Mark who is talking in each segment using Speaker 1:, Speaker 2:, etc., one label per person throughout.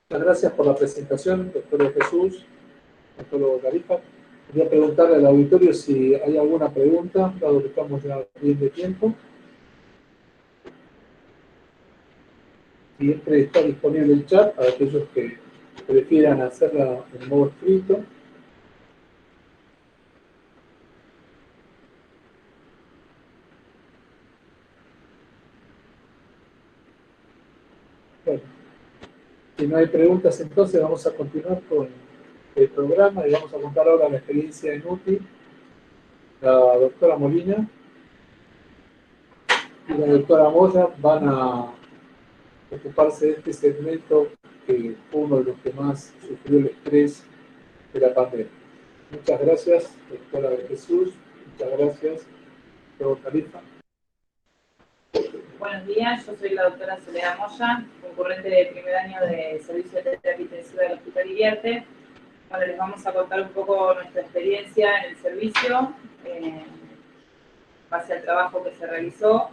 Speaker 1: Muchas gracias por la presentación, doctor Jesús, doctor Tarifa. Quería preguntarle al auditorio si hay alguna pregunta, dado que estamos ya bien de tiempo. Siempre está disponible el chat para aquellos que prefieran hacerla en modo escrito. Bueno, si no hay preguntas, entonces vamos a continuar con el programa y vamos a contar ahora la experiencia en UTI. La doctora Molina y la doctora Moya van a ocuparse de este segmento que fue uno de los que más sufrió el estrés de la pandemia. Muchas gracias, doctora de Jesús. Muchas gracias, doctor Tarifa.
Speaker 2: Buenos días, yo soy la doctora Soledad Moya, concurrente de primer año de Servicio de Terapia Intensiva del Hospital Iriarte. Bueno, les vamos a contar un poco nuestra experiencia en el servicio, base al trabajo que se realizó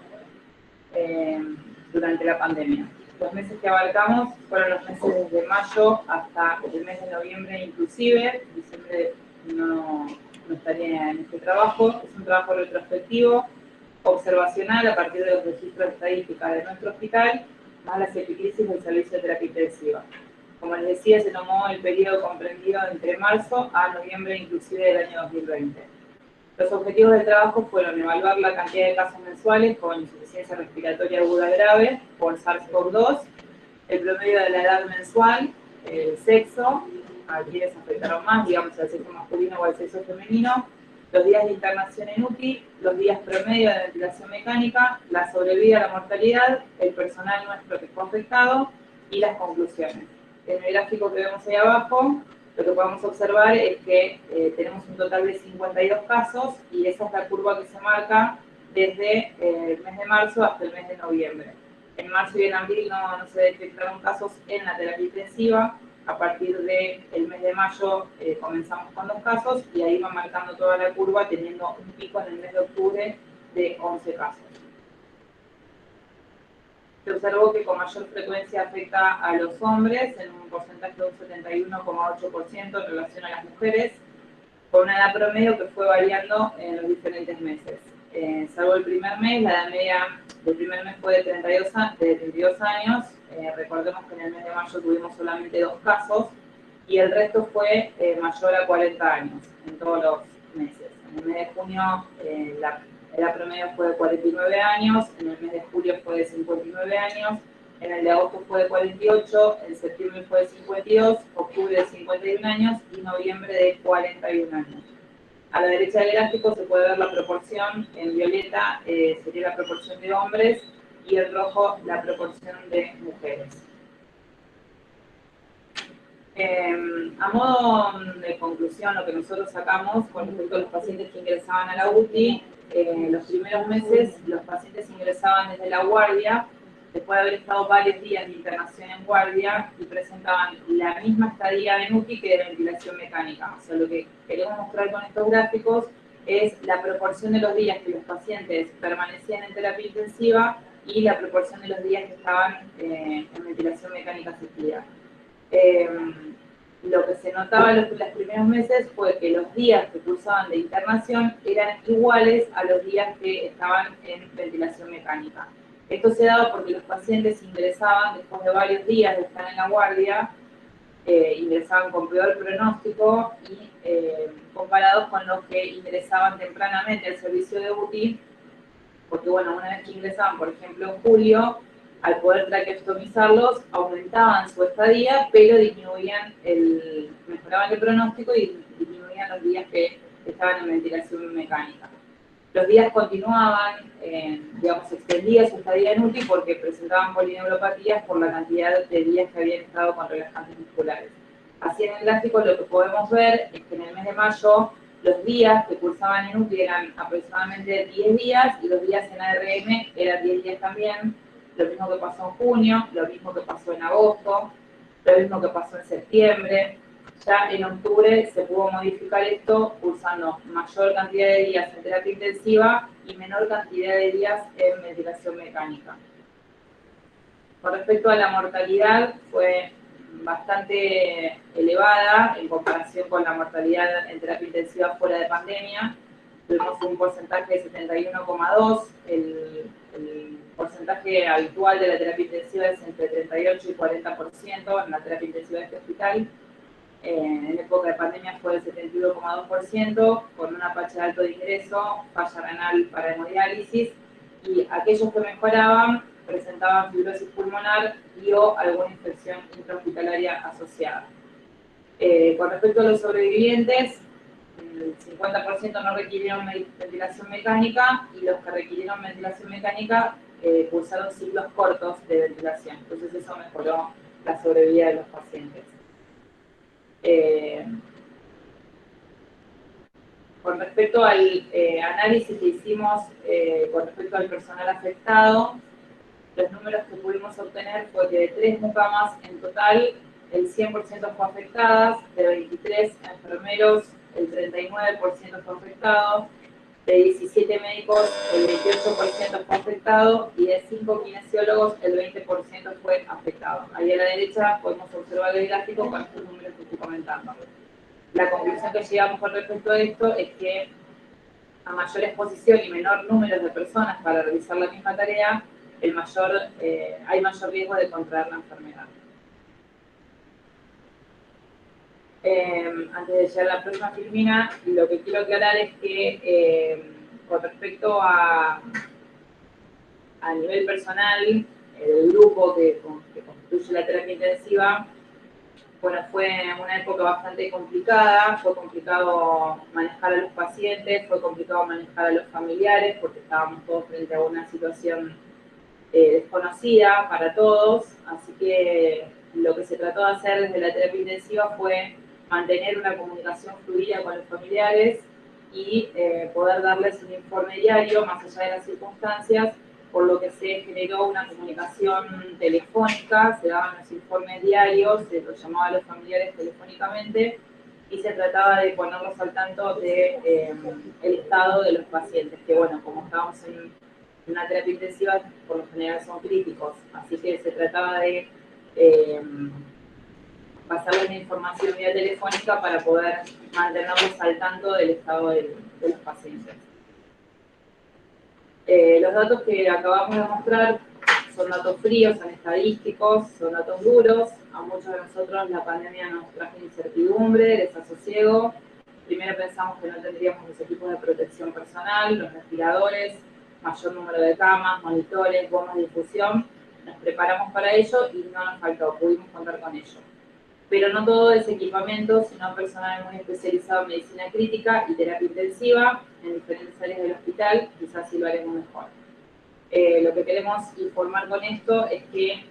Speaker 2: durante la pandemia. Los meses que abarcamos fueron los meses desde mayo hasta el mes de noviembre inclusive. Diciembre no estaría en este trabajo. Es un trabajo retrospectivo, observacional a partir de los registros estadísticos de nuestro hospital, más las epicrisis del servicio de terapia intensiva. Como les decía, se tomó el periodo comprendido entre marzo a noviembre inclusive del año 2020. Los objetivos del trabajo fueron evaluar la cantidad de casos mensuales con insuficiencia respiratoria aguda grave por SARS-CoV-2, el promedio de la edad mensual, el sexo, a quienes afectaron más, digamos, al sexo masculino o al sexo femenino, los días de internación en UTI, los días promedio de ventilación mecánica, la sobrevida a la mortalidad, el personal nuestro que fue afectado y las conclusiones. En el gráfico que vemos ahí abajo, lo que podemos observar es que tenemos un total de 52 casos y esa es la curva que se marca desde el mes de marzo hasta el mes de noviembre. En marzo y en abril no se detectaron casos en la terapia intensiva. A partir del mes de mayo comenzamos con 2 casos y ahí va marcando toda la curva, teniendo un pico en el mes de octubre de 11 casos. Se observó que con mayor frecuencia afecta a los hombres, en un porcentaje de un 71,8% en relación a las mujeres, con una edad promedio que fue variando en los diferentes meses. Salvo el primer mes, la edad media del primer mes fue de 32 años. Recordemos que en el mes de mayo tuvimos solamente 2 casos y el resto fue mayor a 40 años en todos los meses. En el mes de junio la edad promedio fue de 49 años, en el mes de julio fue de 59 años, en el de agosto fue de 48, en septiembre fue de 52, octubre de 51 años y noviembre de 41 años. A la derecha del gráfico se puede ver la proporción, en violeta sería la proporción de hombres y en rojo la proporción de mujeres. A modo de conclusión, lo que nosotros sacamos con respecto a los pacientes que ingresaban a la UTI, los primeros meses los pacientes ingresaban desde la guardia, después de haber estado varios días de internación en guardia y presentaban la misma estadía en UTI que de ventilación mecánica. O sea, lo que queremos mostrar con estos gráficos es la proporción de los días que los pacientes permanecían en terapia intensiva y la proporción de los días que estaban en ventilación mecánica asistida. Lo que se notaba en los primeros meses fue que los días que cursaban de internación eran iguales a los días que estaban en ventilación mecánica. Esto se daba porque los pacientes ingresaban después de varios días de estar en la guardia, ingresaban con peor pronóstico y comparados con los que ingresaban tempranamente al servicio de UTI, porque bueno, una vez que ingresaban, por ejemplo, en julio, al poder traqueostomizarlos, aumentaban su estadía, pero mejoraban el pronóstico y disminuían los días que estaban en ventilación mecánica. Los días continuaban, digamos, extendía su estadía en UTI porque presentaban polineuropatías por la cantidad de días que habían estado con relajantes musculares. Así en el gráfico lo que podemos ver es que en el mes de mayo los días que cursaban en UTI eran aproximadamente 10 días y los días en ARM eran 10 días también. Lo mismo que pasó en junio, lo mismo que pasó en agosto, lo mismo que pasó en septiembre. Ya en octubre se pudo modificar esto cursando mayor cantidad de días en terapia intensiva y menor cantidad de días en ventilación mecánica. Con respecto a la mortalidad, fue bastante elevada en comparación con la mortalidad en terapia intensiva fuera de pandemia. Tuvimos un porcentaje de 71,2%, el porcentaje habitual de la terapia intensiva es entre 38 y 40% en la terapia intensiva de este hospital. En época de pandemia fue del 71,2%, con una PH de alto ingreso, falla renal para hemodiálisis, y aquellos que mejoraban presentaban fibrosis pulmonar y o alguna infección intrahospitalaria asociada. Con respecto a los sobrevivientes, el 50% no requirieron ventilación mecánica y los que requirieron ventilación mecánica cursaron ciclos cortos de ventilación. Entonces eso mejoró la sobrevida de los pacientes. Con respecto al análisis que hicimos con respecto al personal afectado, los números que pudimos obtener fue que de 3 mucamas en total, el 100% fue afectadas, de 23 enfermeros, el 39% fue afectado, de 17 médicos, el 28% fue afectado, y de 5 kinesiólogos, el 20% fue afectado. Ahí a la derecha podemos observar el gráfico con estos números que estoy comentando. La conclusión que llegamos con respecto a esto es que a mayor exposición y menor número de personas para realizar la misma tarea, hay mayor riesgo de contraer la enfermedad. Antes de llegar a la próxima filmina, lo que quiero aclarar es que con respecto a nivel personal, el grupo que constituye la terapia intensiva, bueno, fue una época bastante complicada, fue complicado manejar a los pacientes, fue complicado manejar a los familiares, porque estábamos todos frente a una situación desconocida para todos, así que lo que se trató de hacer desde la terapia intensiva fue mantener una comunicación fluida con los familiares y poder darles un informe diario, más allá de las circunstancias, por lo que se generó una comunicación telefónica, se daban los informes diarios, se los llamaba a los familiares telefónicamente y se trataba de ponerlos al tanto de el estado de los pacientes, que bueno, como estábamos en una terapia intensiva, por lo general son críticos, así que se trataba de pasarles la información vía telefónica para poder mantenerlos al tanto del estado de los pacientes. Los datos que acabamos de mostrar son datos fríos, son estadísticos, son datos duros. A muchos de nosotros la pandemia nos trajo incertidumbre, desasosiego. Primero pensamos que no tendríamos los equipos de protección personal, los respiradores, mayor número de camas, monitores, bombas de infusión. Nos preparamos para ello y no nos faltó, pudimos contar con ello. Pero no todo es equipamiento, sino personal muy especializado en medicina crítica y terapia intensiva en diferentes áreas del hospital, quizás sí lo haremos mejor. Lo que queremos informar con esto es que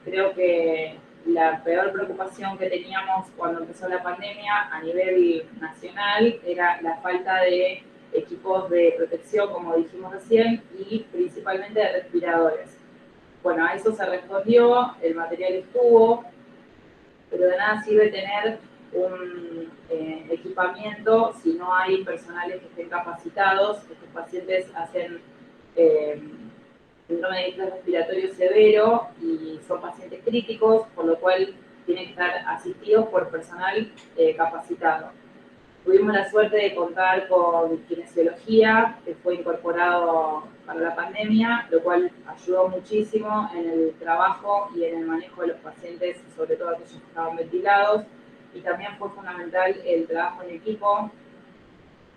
Speaker 2: creo que la peor preocupación que teníamos cuando empezó la pandemia a nivel nacional era la falta de equipos de protección, como dijimos recién, y principalmente de respiradores. Bueno, a eso se respondió, el material estuvo, pero de nada sirve tener un equipamiento si no hay personales que estén capacitados. Estos pacientes hacen síndrome de distrés respiratorio severo y son pacientes críticos, por lo cual tienen que estar asistidos por personal capacitado. Tuvimos la suerte de contar con kinesiología, que fue incorporado para la pandemia, lo cual ayudó muchísimo en el trabajo y en el manejo de los pacientes, sobre todo aquellos que estaban ventilados. Y también fue fundamental el trabajo en equipo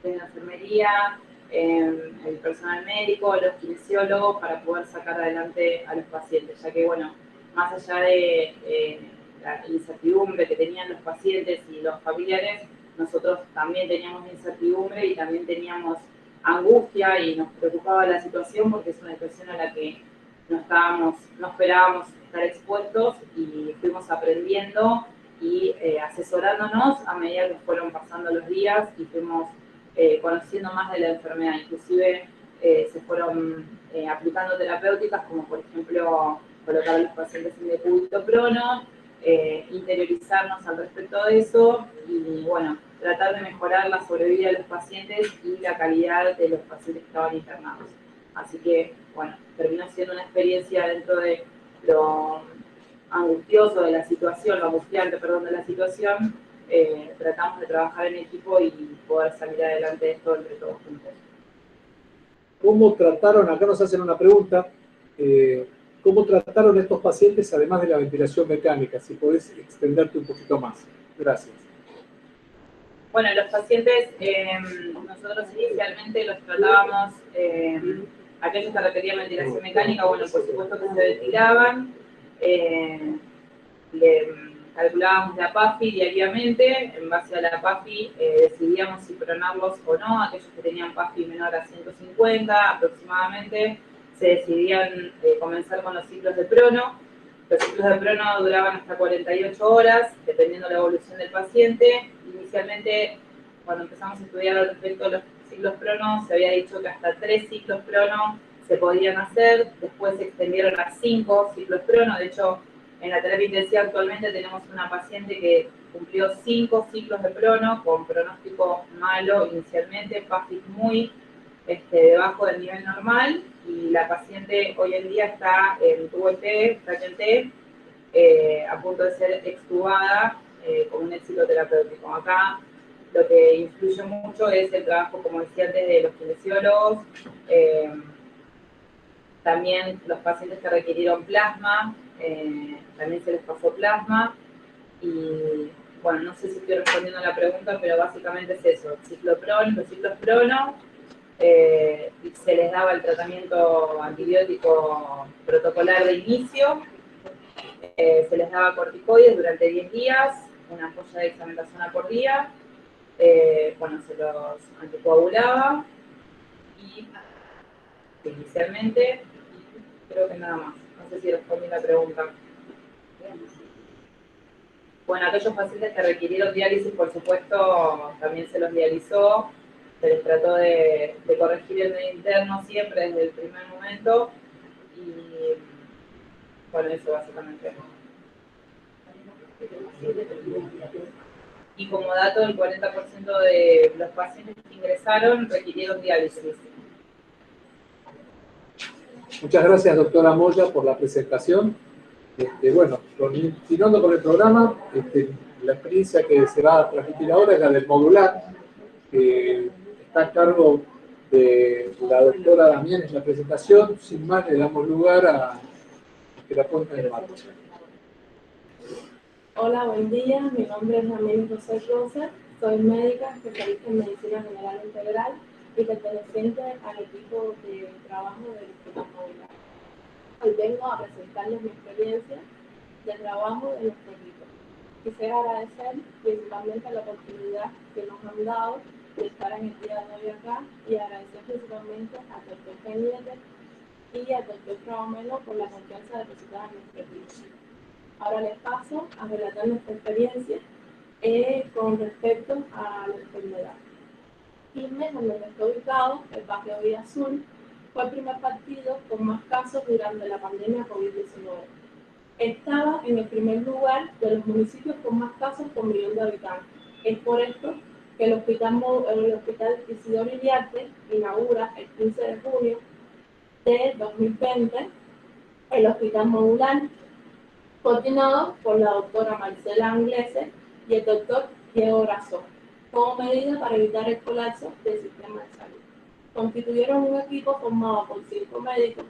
Speaker 2: de la enfermería, el personal médico, los kinesiólogos, para poder sacar adelante a los pacientes, ya que, bueno, más allá de la incertidumbre que tenían los pacientes y los familiares, nosotros también teníamos incertidumbre y también teníamos angustia y nos preocupaba la situación porque es una situación a la que no esperábamos estar expuestos y fuimos aprendiendo y asesorándonos a medida que fueron pasando los días y fuimos conociendo más de la enfermedad. Inclusive se fueron aplicando terapéuticas como por ejemplo colocar a los pacientes en decúbito prono, interiorizarnos al respecto de eso y bueno, tratar de mejorar la sobrevida de los pacientes y la calidad de los pacientes que estaban internados. Así que, bueno, terminó siendo una experiencia dentro de lo angustiosa angustioso de la situación, lo angustiante, perdón, de la situación, tratamos de trabajar en equipo y poder salir adelante de esto entre todos juntos.
Speaker 1: ¿Cómo trataron, acá nos hacen una pregunta, cómo trataron a estos pacientes además de la ventilación mecánica? Si podés extenderte un poquito más. Gracias.
Speaker 2: Bueno, los pacientes, nosotros inicialmente los tratábamos, aquellos que requerían ventilación mecánica, bueno, por supuesto que se ventilaban, le calculábamos la PAFI diariamente, en base a la PAFI decidíamos si pronarlos o no, aquellos que tenían PAFI menor a 150 aproximadamente, se decidían comenzar con los ciclos de prono. Los ciclos de prono duraban hasta 48 horas, dependiendo de la evolución del paciente. Inicialmente, cuando empezamos a estudiar al respecto de los ciclos prono, se había dicho que hasta 3 ciclos prono se podían hacer, después se extendieron a 5 ciclos prono. De hecho, en la terapia intensiva actualmente tenemos una paciente que cumplió 5 ciclos de prono con pronóstico malo inicialmente, PAFI muy debajo del nivel normal, y la paciente hoy en día está en tubo T, a punto de ser extubada con un éxito terapéutico. Acá lo que influye mucho es el trabajo, como decía antes, de los kinesiólogos, también los pacientes que requirieron plasma, también se les pasó plasma, y bueno, no sé si estoy respondiendo a la pregunta, pero básicamente es eso, los ciclos prono, se les daba el tratamiento antibiótico protocolar de inicio, se les daba corticoides durante 10 días, una ampolla de dexametasona por día, bueno, se los anticoagulaba, y inicialmente, creo que nada más, no sé si respondí la pregunta. Bueno, aquellos pacientes que requirieron diálisis, por supuesto, también se los dializó, se les trató de corregir el medio interno siempre desde el primer momento, y bueno, eso básicamente. Y como dato, el 40% de los pacientes que ingresaron requirieron diálisis.
Speaker 1: Muchas gracias, doctora Moya, por la presentación. Bueno, continuando con el programa, la experiencia que se va a transmitir ahora es la del modular, que está a cargo de la doctora Damián en la presentación. Sin más, le damos lugar a que la ponga en marcha.
Speaker 3: Hola, buen día. Mi nombre es Damián José Rosa. Soy médica especialista en medicina general integral y perteneciente al equipo de trabajo del Hospital Modular. Hoy vengo a presentarles mi experiencia de trabajo en nuestro equipo. Quisiera agradecer principalmente la oportunidad que nos han dado de estar en el día de hoy acá, y agradecer principalmente al doctor Cañete y al doctor Traumelo por la confianza depositada en nuestro equipo. Ahora les paso a relatar nuestra experiencia con respecto a la enfermedad. Quilmes, donde está ubicado, el barrio Villa Azul, fue el primer partido con más casos durante la pandemia COVID-19. Estaba en el primer lugar de los municipios con más casos por millón de habitantes. Es por esto que el Hospital Isidoro Iriarte inaugura el 15 de junio de 2020 el Hospital Modular, coordinado por la doctora Marcela Anglese y el doctor Diego Razón, como medida para evitar el colapso del sistema de salud. Constituyeron un equipo formado por 5 médicos,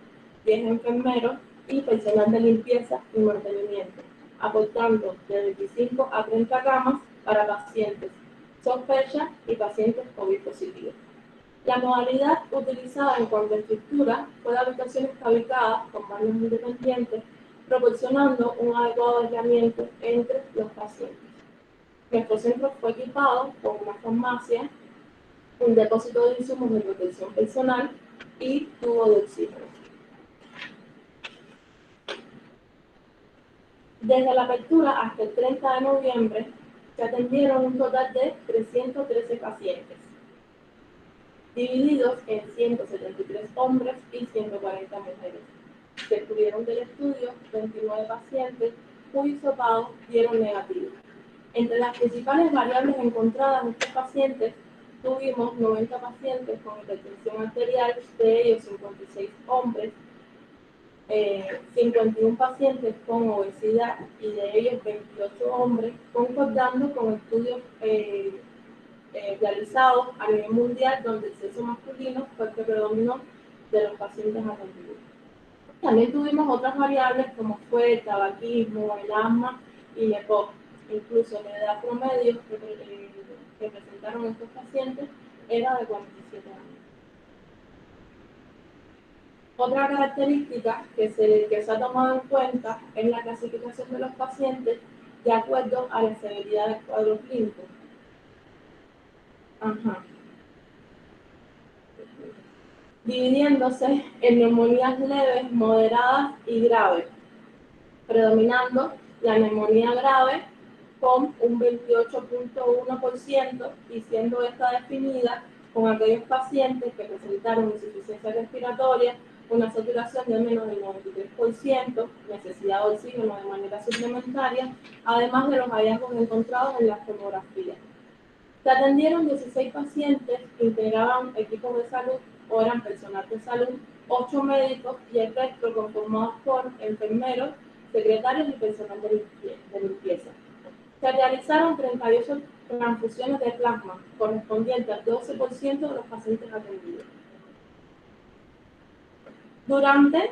Speaker 3: 10 enfermeros y personal de limpieza y mantenimiento, aportando de 25 a 30 camas para pacientes sospecha y pacientes COVID positivos. La modalidad utilizada en cuanto a estructura fue de habitaciones fabricadas con baños independientes, proporcionando un adecuado aislamiento entre los pacientes. Nuestro centro fue equipado con una farmacia, un depósito de insumos de protección personal y tubo de oxígeno. Desde la apertura hasta el 30 de noviembre se atendieron un total de 313 pacientes, divididos en 173 hombres y 140 mujeres. Se excluyeron del estudio 29 pacientes cuyos hisopados dieron negativo. Entre las principales variables encontradas en estos pacientes, tuvimos 90 pacientes con hipertensión arterial, de ellos 56 hombres, 51 pacientes con obesidad y de ellos 28 hombres, concordando con estudios realizados a nivel mundial donde el sexo masculino fue el que predominó de los pacientes atendidos. También tuvimos otras variables como fue el tabaquismo, el asma y la EPOC. Incluso la edad promedio que presentaron estos pacientes era de 47 años. Otra característica que se ha tomado en cuenta es la clasificación de los pacientes de acuerdo a la severidad del cuadro clínico. Dividiéndose en neumonías leves, moderadas y graves, predominando la neumonía grave con un 28.1% y siendo esta definida con aquellos pacientes que presentaron insuficiencia respiratoria, una saturación de menos del 93%, necesidad de oxígeno de manera suplementaria, además de los hallazgos encontrados en la tomografía. Se atendieron 16 pacientes que integraban equipos de salud o eran personal de salud, 8 médicos y el resto conformados por enfermeros, secretarios y personal de limpieza. Se realizaron 38 transfusiones de plasma, correspondientes al 12% de los pacientes atendidos. Durante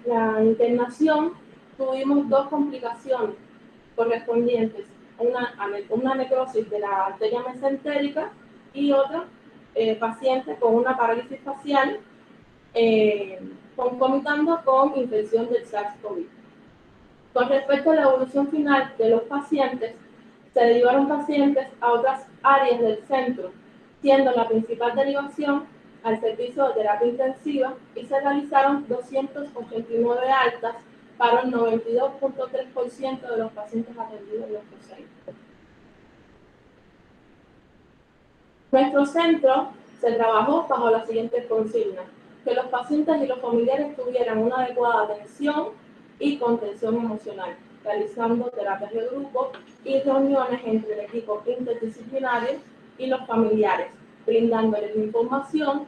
Speaker 3: la internación tuvimos dos complicaciones correspondientes, una necrosis de la arteria mesentérica y otra paciente con una parálisis facial concomitando con infección del SARS-CoV. Con respecto a la evolución final de los pacientes, se derivaron pacientes a otras áreas del centro, siendo la principal derivación al servicio de terapia intensiva y se realizaron 289 altas para el 92.3% de los pacientes atendidos en los procesos. Nuestro centro se trabajó bajo las siguientes consignas: que los pacientes y los familiares tuvieran una adecuada atención y contención emocional, realizando terapias de grupo y reuniones entre el equipo interdisciplinario y los familiares, brindándoles información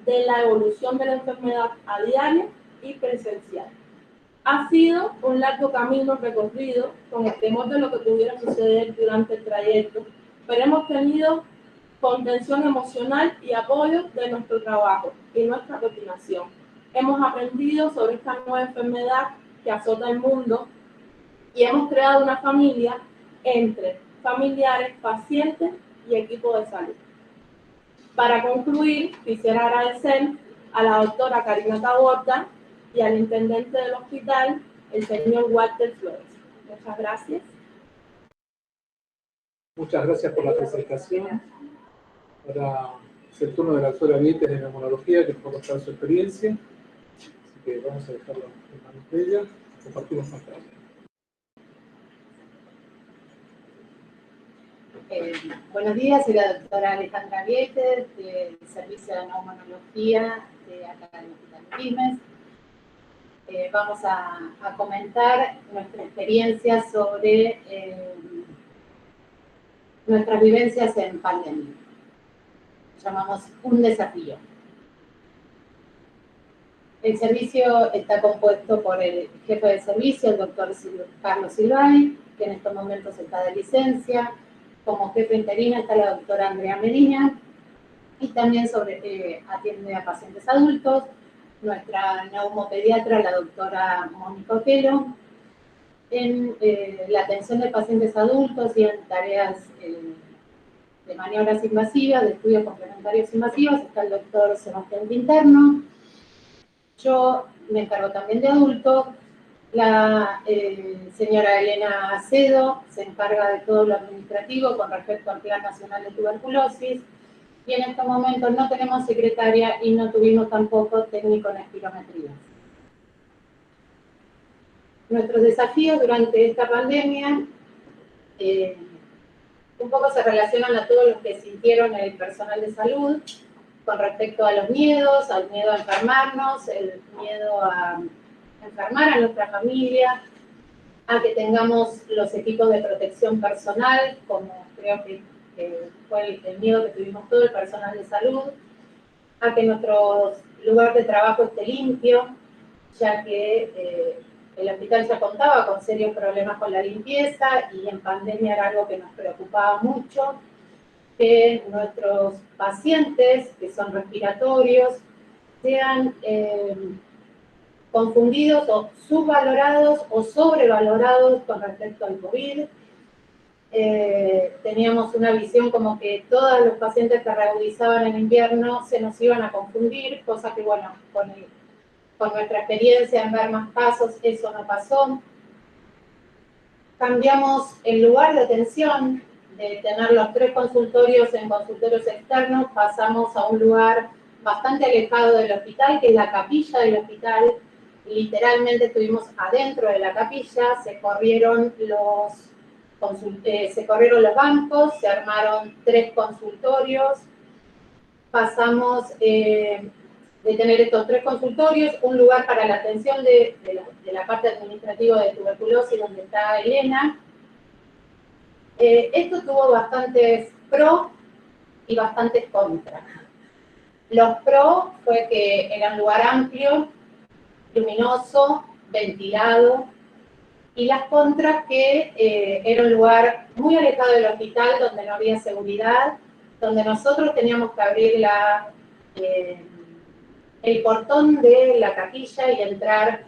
Speaker 3: de la evolución de la enfermedad a diario y presencial. Ha sido un largo camino recorrido con el temor de lo que pudiera suceder durante el trayecto, pero hemos tenido contención emocional y apoyo de nuestro trabajo y nuestra coordinación. Hemos aprendido sobre esta nueva enfermedad que azota el mundo y hemos creado una familia entre familiares, pacientes y equipo de salud. Para concluir, quisiera agradecer a la doctora Karina Taborda y al intendente del hospital, el señor Walter Flores. Muchas gracias.
Speaker 1: Muchas gracias por la presentación. Ahora es el turno de la doctora Vietes de neumonología, que nos va a contar su experiencia. Así que vamos a dejarlo en manos de ella. Compartimos pantalla.
Speaker 4: Buenos días, soy la doctora Alejandra Vietes, del Servicio de Neumonología de acá del Hospital Quilmes. Vamos a comentar nuestra experiencia sobre nuestras vivencias en pandemia. Llamamos un desafío. El servicio está compuesto por el jefe de servicio, el doctor Carlos Silvay, que en estos momentos está de licencia. Como jefe interina está la doctora Andrea Medina y también atiende a pacientes adultos, nuestra neumopediatra, la doctora Mónica Otero. En la atención de pacientes adultos y en tareas de maniobras invasivas, de estudios complementarios invasivos, está el doctor Sebastián Quinterno. Yo me encargo también de adultos. La señora Elena Acedo se encarga de todo lo administrativo con respecto al Plan Nacional de Tuberculosis. Y en estos momentos no tenemos secretaria y no tuvimos tampoco técnico en espirometría. Nuestros desafíos durante esta pandemia un poco se relacionan a todo lo que sintieron el personal de salud con respecto a los miedos, al miedo a enfermarnos, el miedo a enfermar a nuestra familia, a que tengamos los equipos de protección personal, como creo que fue el miedo que tuvimos todo el personal de salud, a que nuestros lugar de trabajo esté limpio, ya que el hospital ya contaba con serios problemas con la limpieza y en pandemia era algo que nos preocupaba mucho, que nuestros pacientes, que son respiratorios, sean confundidos o subvalorados o sobrevalorados con respecto al COVID. Teníamos una visión como que todos los pacientes que reagudizaban en invierno se nos iban a confundir, cosa que, bueno, con nuestra experiencia en ver más casos, eso no pasó. Cambiamos el lugar de atención, de tener los 3 consultorios en consultorios externos, pasamos a un lugar bastante alejado del hospital, que es la capilla del hospital. Literalmente estuvimos adentro de la capilla, se corrieron los bancos, se armaron 3 consultorios, pasamos de tener estos 3 consultorios, un lugar para la atención de la parte administrativa de tuberculosis, donde está Elena. Esto tuvo bastantes pro y bastantes contra. Los pro fue que era un lugar amplio, luminoso, ventilado, y las contras que era un lugar muy alejado del hospital, donde no había seguridad, donde nosotros teníamos que abrir el portón de la capilla y entrar,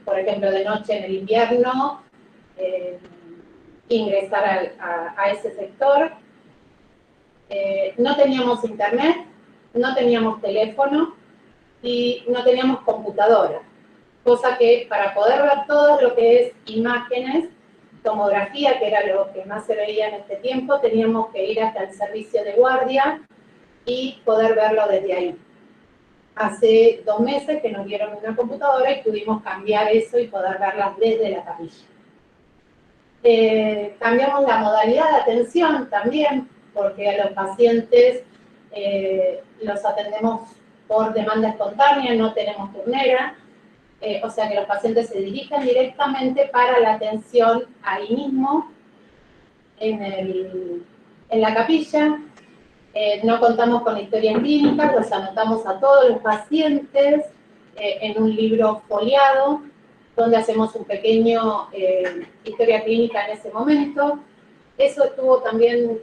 Speaker 4: por ejemplo, de noche en el invierno, ingresar a ese sector. No teníamos internet, no teníamos teléfono y no teníamos computadora, cosa que para poder ver todo lo que es imágenes, tomografía, que era lo que más se veía en este tiempo, teníamos que ir hasta el servicio de guardia y poder verlo desde ahí. Hace 2 meses que nos dieron una computadora y pudimos cambiar eso y poder verlas desde la capilla. Cambiamos la modalidad de atención también, porque a los pacientes los atendemos por demanda espontánea, no tenemos turnera, o sea que los pacientes se dirigen directamente para la atención ahí mismo, en la capilla. No contamos con historias clínicas, los anotamos a todos los pacientes en un libro foliado, donde hacemos un pequeño historia clínica en ese momento. Eso estuvo también,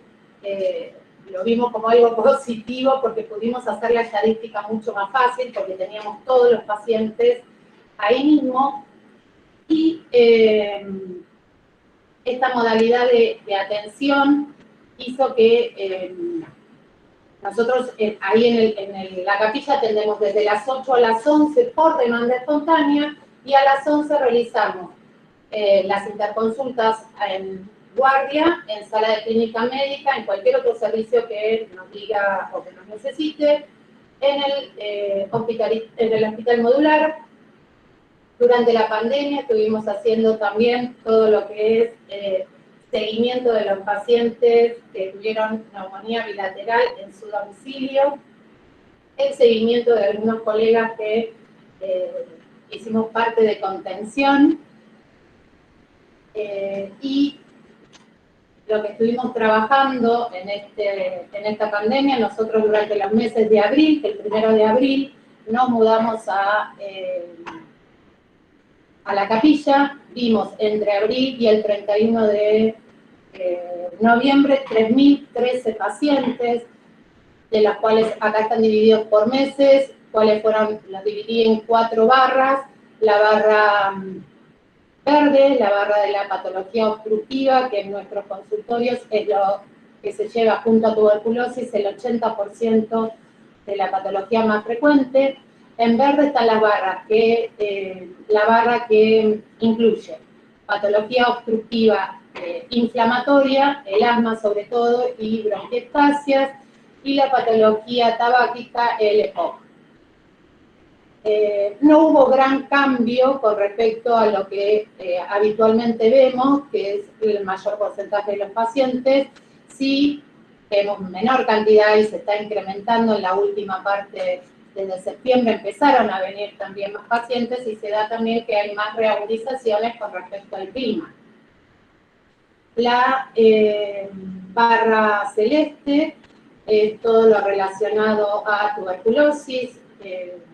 Speaker 4: lo vimos como algo positivo, porque pudimos hacer la estadística mucho más fácil, porque teníamos todos los pacientes ahí mismo. Y esta modalidad de atención hizo que nosotros ahí en la capilla atendemos desde las 8 a las 11 por demanda espontánea, y a las 11 realizamos las interconsultas en guardia, en sala de clínica médica, en cualquier otro servicio que nos diga o que nos necesite, en el hospital modular. Durante la pandemia estuvimos haciendo también todo lo que es seguimiento de los pacientes que tuvieron neumonía bilateral en su domicilio, el seguimiento de algunos colegas que hicimos parte de contención, y lo que estuvimos trabajando en esta pandemia. Nosotros durante los meses de abril, que el 1 de abril, nos mudamos a la capilla. Vimos entre abril y el 31 de noviembre 3.013 pacientes, de los cuales acá están divididos por meses. ¿Cuáles fueron? Los dividí en 4 barras. La barra verde, la barra de la patología obstructiva, que en nuestros consultorios es lo que se lleva junto a tuberculosis, el 80% de la patología más frecuente. En verde están las barras, la barra que incluye patología obstructiva inflamatoria, el asma sobre todo, y bronquiectasias, y la patología tabáquica, el EPOC. No hubo gran cambio con respecto a lo que habitualmente vemos, que es el mayor porcentaje de los pacientes. Sí vemos menor cantidad y se está incrementando en la última parte. Desde septiembre empezaron a venir también más pacientes, y se da también que hay más reagudizaciones con respecto al clima. La barra celeste es todo lo relacionado a tuberculosis,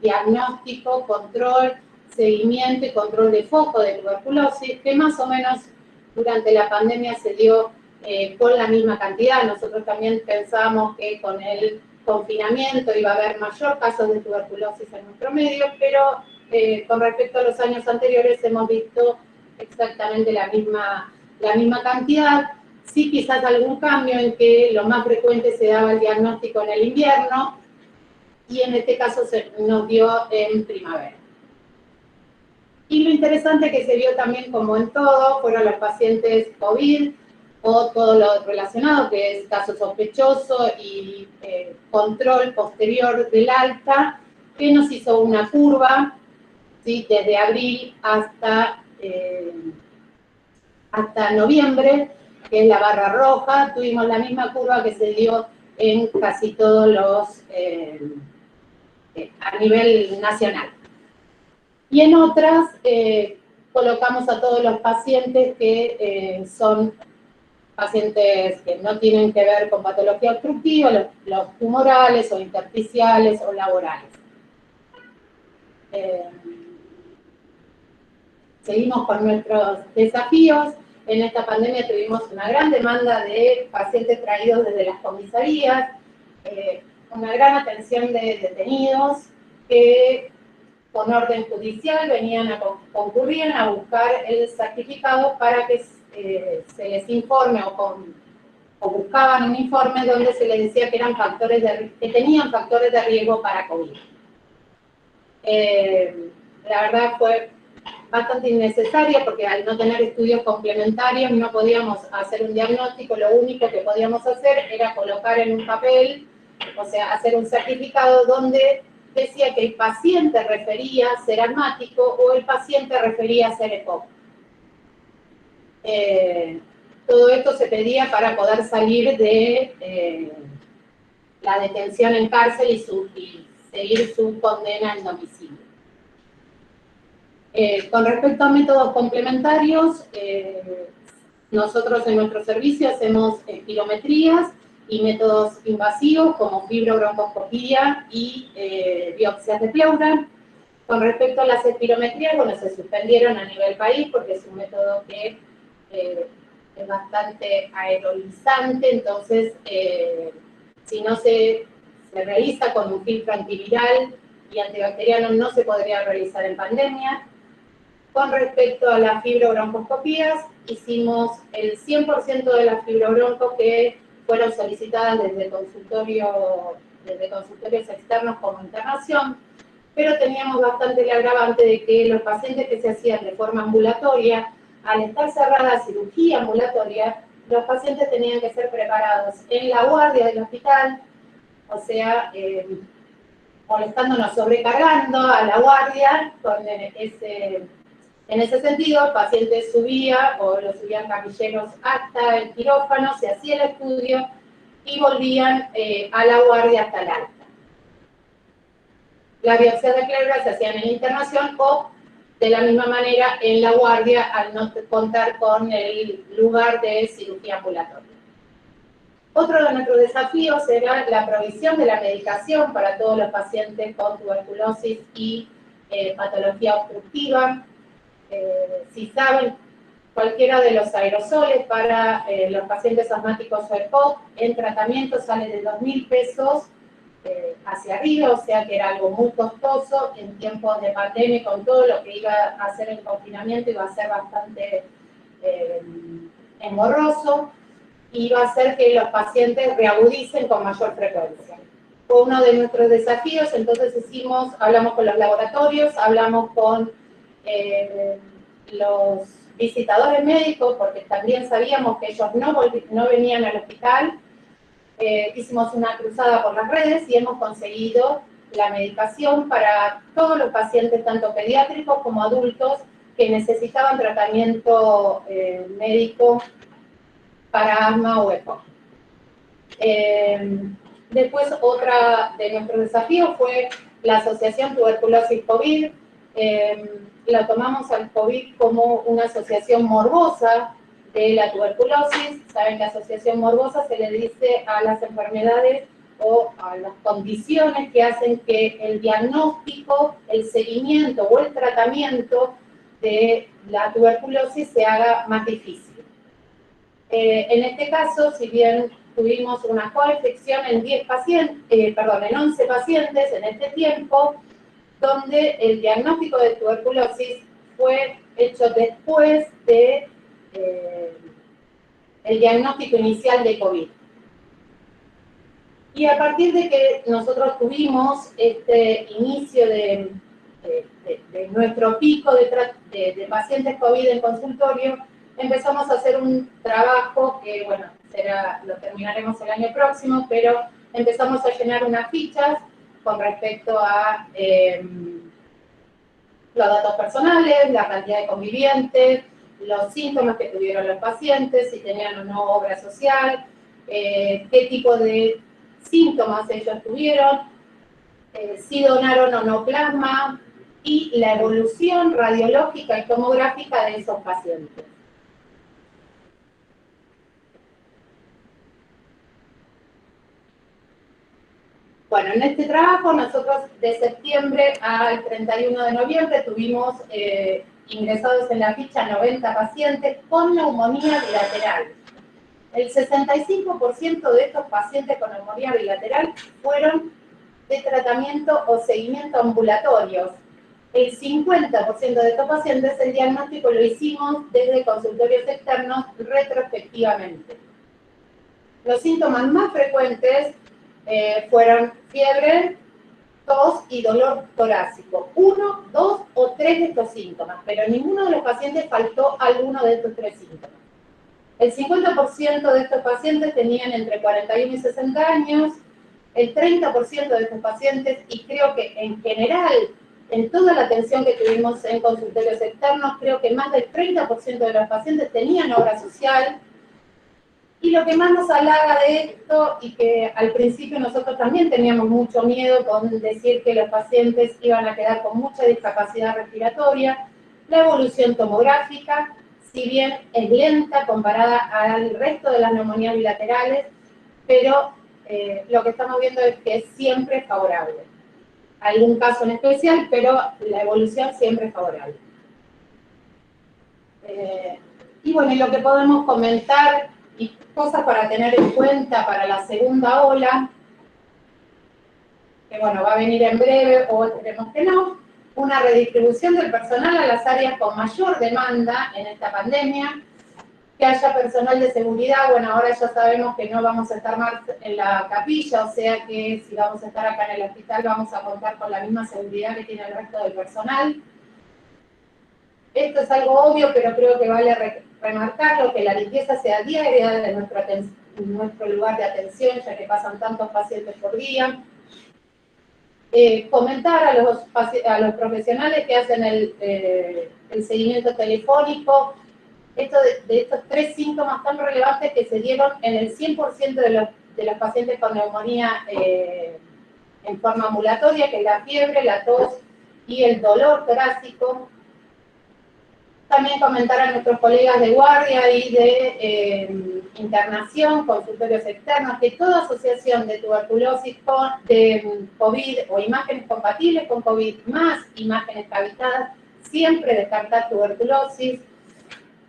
Speaker 4: diagnóstico, control, seguimiento y control de foco de tuberculosis, que más o menos durante la pandemia se dio con la misma cantidad. Nosotros también pensábamos que con el confinamiento iba a haber mayor casos de tuberculosis en nuestro medio, pero con respecto a los años anteriores hemos visto exactamente la misma cantidad. Sí, quizás algún cambio en que lo más frecuente se daba el diagnóstico en el invierno y en este caso se nos dio en primavera. Y lo interesante que se vio también, como en todo, fueron los pacientes COVID o todo lo relacionado, que es caso sospechoso y control posterior del alta, que nos hizo una curva, ¿sí? Desde abril hasta noviembre, que es la barra roja. Tuvimos la misma curva que se dio en casi todos los, a nivel nacional. Y en otras, colocamos a todos los pacientes que son pacientes que no tienen que ver con patología obstructiva, los tumorales o intersticiales o laborales. Seguimos con nuestros desafíos. En esta pandemia tuvimos una gran demanda de pacientes traídos desde las comisarías, una gran atención de detenidos que con orden judicial concurrían a buscar el certificado para que se les informe o buscaban un informe donde se les decía que tenían factores de riesgo para COVID. La verdad fue bastante innecesaria porque al no tener estudios complementarios no podíamos hacer un diagnóstico. Lo único que podíamos hacer era colocar en un papel, o sea, hacer un certificado donde decía que el paciente refería ser asmático o el paciente refería ser EPOC. Todo esto se pedía para poder salir de la detención en cárcel y seguir su condena en domicilio. Con respecto a métodos complementarios, nosotros en nuestro servicio hacemos espirometrías y métodos invasivos como fibrobroncoscopía y biopsias de pleura. Con respecto a las espirometrías, bueno, se suspendieron a nivel país porque es un método que es bastante aerolizante, entonces si no se realiza con un filtro antiviral y antibacteriano no se podría realizar en pandemia. Con respecto a las fibrobroncoscopías, hicimos el 100% de las fibrobroncos que fueron solicitadas desde consultorios externos como internación, pero teníamos bastante el agravante de que los pacientes que se hacían de forma ambulatoria, al estar cerrada cirugía ambulatoria, los pacientes tenían que ser preparados en la guardia del hospital, o sea, molestándonos, sobrecargando a la guardia en ese sentido. El paciente subía o lo subían camilleros hasta el quirófano, se hacía el estudio y volvían a la guardia hasta el alta. Las biopsias de pleura se hacían en internación o de la misma manera en la guardia al no contar con el lugar de cirugía ambulatoria. Otro de nuestros desafíos era la provisión de la medicación para todos los pacientes con tuberculosis y patología obstructiva. Si saben, cualquiera de los aerosoles para los pacientes asmáticos o EPOC en tratamiento sale de 2.000 pesos hacia arriba, o sea que era algo muy costoso en tiempos de pandemia. Con todo lo que iba a hacer el confinamiento iba a ser bastante engorroso, y iba a hacer que los pacientes reagudicen con mayor frecuencia. Fue uno de nuestros desafíos. Entonces hablamos con los laboratorios, hablamos con los visitadores médicos, porque también sabíamos que ellos no venían al hospital. Hicimos una cruzada por las redes y hemos conseguido la medicación para todos los pacientes, tanto pediátricos como adultos, que necesitaban tratamiento médico para asma o EPOC. Después, otra de nuestros desafíos fue la asociación tuberculosis COVID. Lo tomamos al COVID como una asociación morbosa de la tuberculosis. Saben que asociación morbosa se le dice a las enfermedades o a las condiciones que hacen que el diagnóstico, el seguimiento o el tratamiento de la tuberculosis se haga más difícil. En este caso, si bien tuvimos una coinfección en 11 pacientes en este tiempo, donde el diagnóstico de tuberculosis fue hecho después de el diagnóstico inicial de COVID. Y a partir de que nosotros tuvimos este inicio de nuestro pico de pacientes COVID en consultorio, empezamos a hacer un trabajo que, bueno, lo terminaremos el año próximo, pero empezamos a llenar unas fichas con respecto a los datos personales, la cantidad de convivientes, los síntomas que tuvieron los pacientes, si tenían o no obra social, qué tipo de síntomas ellos tuvieron, si donaron o no plasma, y la evolución radiológica y tomográfica de esos pacientes. Bueno, en este trabajo nosotros de septiembre al 31 de noviembre tuvimos ingresados en la ficha 90 pacientes con neumonía bilateral. El 65% de estos pacientes con neumonía bilateral fueron de tratamiento o seguimiento ambulatorios. El 50% de estos pacientes, el diagnóstico lo hicimos desde consultorios externos retrospectivamente. Los síntomas más frecuentes fueron fiebre, tos y dolor torácico. 1, 2 o 3 de estos síntomas, pero en ninguno de los pacientes faltó alguno de estos 3 síntomas. El 50% de estos pacientes tenían entre 41 y 60 años, el 30% de estos pacientes, y creo que en general, en toda la atención que tuvimos en consultorios externos, creo que más del 30% de los pacientes tenían obra social. Y lo que más nos halaga de esto, y que al principio nosotros también teníamos mucho miedo con decir que los pacientes iban a quedar con mucha discapacidad respiratoria, la evolución tomográfica, si bien es lenta comparada al resto de las neumonías bilaterales, pero lo que estamos viendo es que es siempre favorable. Algún caso en especial, pero la evolución siempre es favorable. Y bueno, y lo que podemos comentar y cosas para tener en cuenta para la segunda ola, que bueno, va a venir en breve o esperemos que no, una redistribución del personal a las áreas con mayor demanda en esta pandemia, que haya personal de seguridad. Bueno, ahora ya sabemos que no vamos a estar más en la capilla, o sea que si vamos a estar acá en el hospital vamos a contar con la misma seguridad que tiene el resto del personal. Esto es algo obvio, pero creo que vale remarcarlo, que la limpieza sea diaria de nuestro lugar de atención, ya que pasan tantos pacientes por día. Comentar a los profesionales que hacen el seguimiento telefónico, de estos 3 síntomas tan relevantes que se dieron en el 100% de los pacientes con neumonía en forma ambulatoria, que es la fiebre, la tos y el dolor torácico. También comentar a nuestros colegas de guardia y de internación, consultorios externos, que toda asociación de tuberculosis de COVID o imágenes compatibles con COVID más imágenes cavitadas, siempre descartar tuberculosis.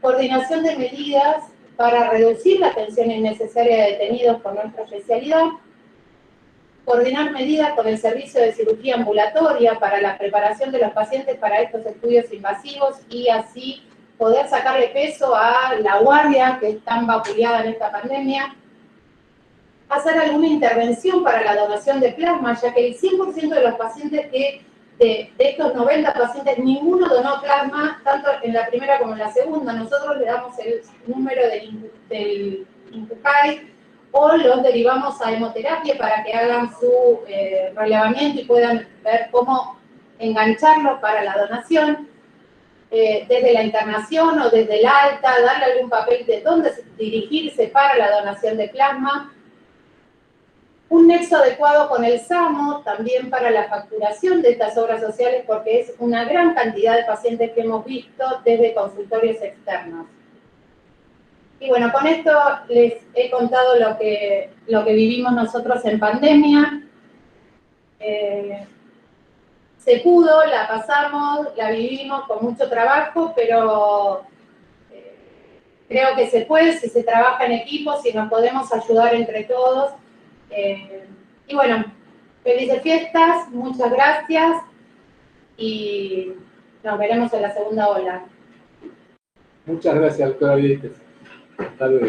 Speaker 4: Coordinación de medidas para reducir la atención innecesaria de detenidos con nuestra especialidad. Coordinar medidas con el servicio de cirugía ambulatoria para la preparación de los pacientes para estos estudios invasivos y así poder sacarle peso a la guardia que es tan vapuleada en esta pandemia. Hacer alguna intervención para la donación de plasma, ya que el 100% de los pacientes de estos 90 pacientes, ninguno donó plasma, tanto en la primera como en la segunda. Nosotros le damos el número del INCUCAI, o los derivamos a hemoterapia para que hagan su relevamiento y puedan ver cómo engancharlo para la donación, desde la internación o desde el alta, darle algún papel de dónde dirigirse para la donación de plasma. Un nexo adecuado con el SAMO, también para la facturación de estas obras sociales, porque es una gran cantidad de pacientes que hemos visto desde consultorios externos. Y bueno, con esto les he contado lo que vivimos nosotros en pandemia. Se pudo, la pasamos, la vivimos con mucho trabajo, pero creo que se puede si se trabaja en equipo, si nos podemos ayudar entre todos. Y bueno, felices fiestas, muchas gracias y nos veremos en la segunda ola.
Speaker 1: Muchas gracias, doctora Vieites. Hasta luego.